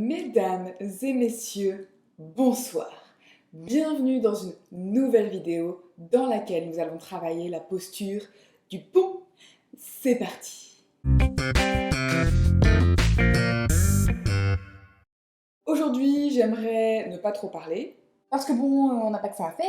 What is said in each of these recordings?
Mesdames et messieurs, bonsoir. Bienvenue dans une nouvelle vidéo dans laquelle nous allons travailler la posture du pont. C'est parti. Aujourd'hui, j'aimerais ne pas trop parler parce que bon, on n'a pas que ça à faire.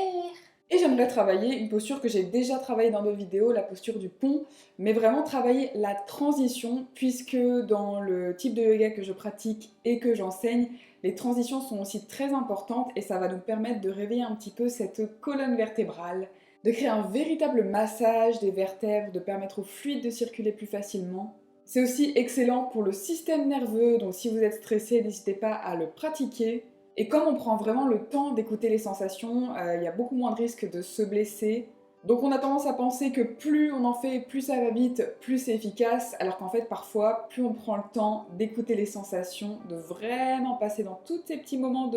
Et j'aimerais travailler une posture que j'ai déjà travaillée dans d'autres vidéos, la posture du pont, mais vraiment travailler la transition, puisque dans le type de yoga que je pratique et que j'enseigne, les transitions sont aussi très importantes et ça va nous permettre de réveiller un petit peu cette colonne vertébrale, de créer un véritable massage des vertèbres, de permettre au fluide de circuler plus facilement. C'est aussi excellent pour le système nerveux, donc si vous êtes stressé, n'hésitez pas à le pratiquer. Et comme on prend vraiment le temps d'écouter les sensations, il y a beaucoup moins de risques de se blesser. Donc on a tendance à penser que plus on en fait, plus ça va vite, plus c'est efficace, alors qu'en fait parfois, plus on prend le temps d'écouter les sensations, de vraiment passer dans tous ces petits moments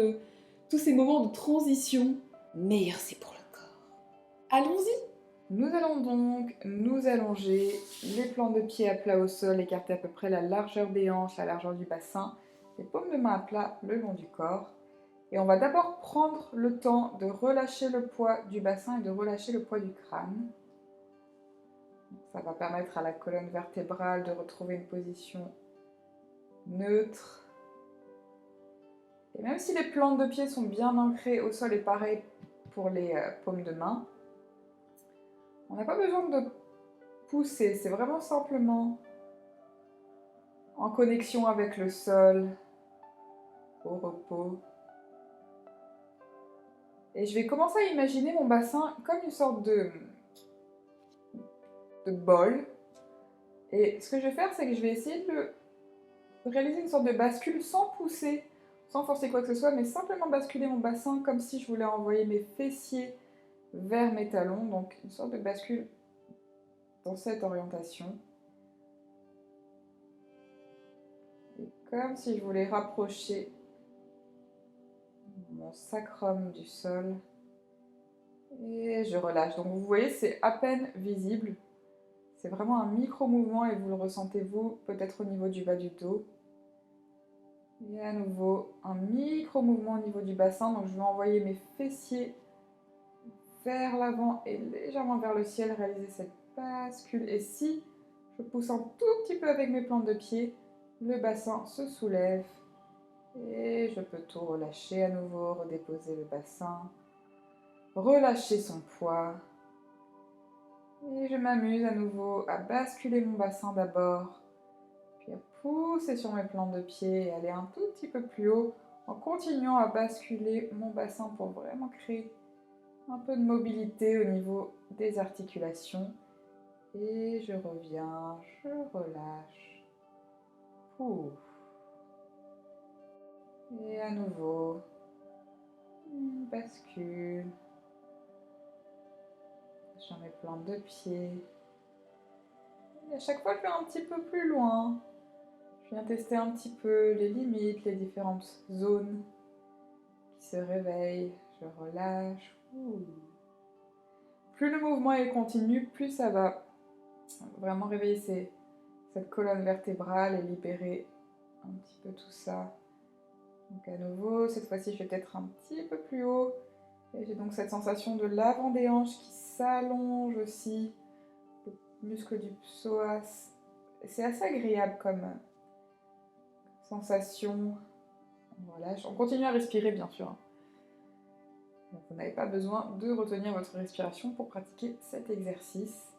tous ces moments de transition, meilleur c'est pour le corps. Allons-y! Nous allons donc nous allonger, les plans de pied à plat au sol, écarter à peu près la largeur des hanches, la largeur du bassin, les paumes de main à plat le long du corps. Et on va d'abord prendre le temps de relâcher le poids du bassin et de relâcher le poids du crâne. Ça va permettre à la colonne vertébrale de retrouver une position neutre. Et même si les plantes de pied sont bien ancrées au sol et pareil pour les paumes de main, on n'a pas besoin de pousser, c'est vraiment simplement en connexion avec le sol, au repos. Et je vais commencer à imaginer mon bassin comme une sorte de bol. Et ce que je vais faire, c'est que je vais essayer de réaliser une sorte de bascule sans pousser, sans forcer quoi que ce soit, mais simplement basculer mon bassin comme si je voulais envoyer mes fessiers vers mes talons. Donc une sorte de bascule dans cette orientation. Et comme si je voulais rapprocher mon sacrum du sol. Et je relâche. Donc vous voyez, c'est à peine visible. C'est vraiment un micro-mouvement et vous le ressentez vous, peut-être au niveau du bas du dos. Et à nouveau, un micro-mouvement au niveau du bassin. Donc je vais envoyer mes fessiers vers l'avant et légèrement vers le ciel, réaliser cette bascule. Et si je pousse un tout petit peu avec mes plantes de pied, le bassin se soulève. Et je peux tout relâcher à nouveau, redéposer le bassin, relâcher son poids. Et je m'amuse à nouveau à basculer mon bassin d'abord, puis à pousser sur mes plantes de pied et aller un tout petit peu plus haut en continuant à basculer mon bassin pour vraiment créer un peu de mobilité au niveau des articulations. Et je reviens, je relâche. Ouf. Et à nouveau, une bascule sur mes plantes de pied. Et à chaque fois, je vais un petit peu plus loin. Je viens tester un petit peu les limites, les différentes zones qui se réveillent. Je relâche. Ouh. Plus le mouvement est continu, plus ça va vraiment réveiller cette colonne vertébrale et libérer un petit peu tout ça. Donc à nouveau, cette fois-ci, je vais peut-être un petit peu plus haut. Et j'ai donc cette sensation de l'avant des hanches qui s'allonge aussi. Le muscle du psoas. C'est assez agréable comme sensation. On relâche. On continue à respirer, bien sûr. Donc vous n'avez pas besoin de retenir votre respiration pour pratiquer cet exercice.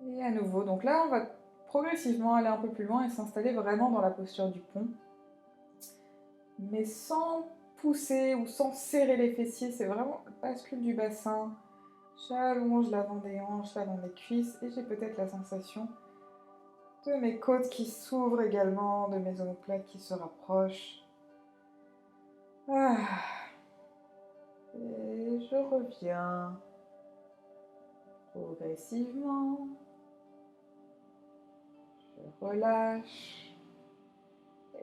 Et à nouveau, donc là, on va progressivement aller un peu plus loin et s'installer vraiment dans la posture du pont. Mais sans pousser ou sans serrer les fessiers, c'est vraiment le bascule du bassin. J'allonge l'avant des hanches, l'avant des cuisses et j'ai peut-être la sensation de mes côtes qui s'ouvrent également, de mes omoplates qui se rapprochent. Ah. Et je reviens progressivement. Je relâche.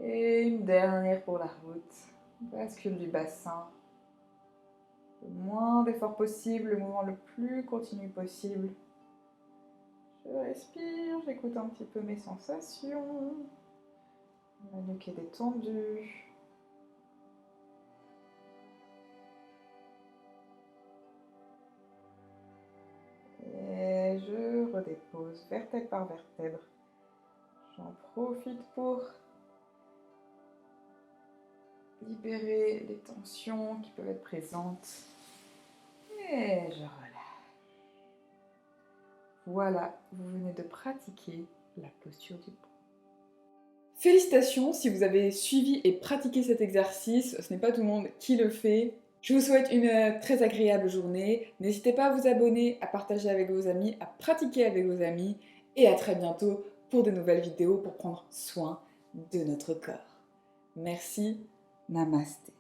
Et une dernière pour la route. Bascule du bassin. Le moins d'effort possible, le mouvement le plus continu possible. Je respire, j'écoute un petit peu mes sensations. La nuque est détendue. redépose vertèbre par vertèbre. J'en profite pour libérer les tensions qui peuvent être présentes. Et je relâche. Voilà, vous venez de pratiquer la posture du pont. Félicitations si vous avez suivi et pratiqué cet exercice. Ce n'est pas tout le monde qui le fait. Je vous souhaite une très agréable journée. N'hésitez pas à vous abonner, à partager avec vos amis, à pratiquer avec vos amis. Et à très bientôt pour de nouvelles vidéos pour prendre soin de notre corps. Merci. Namasté.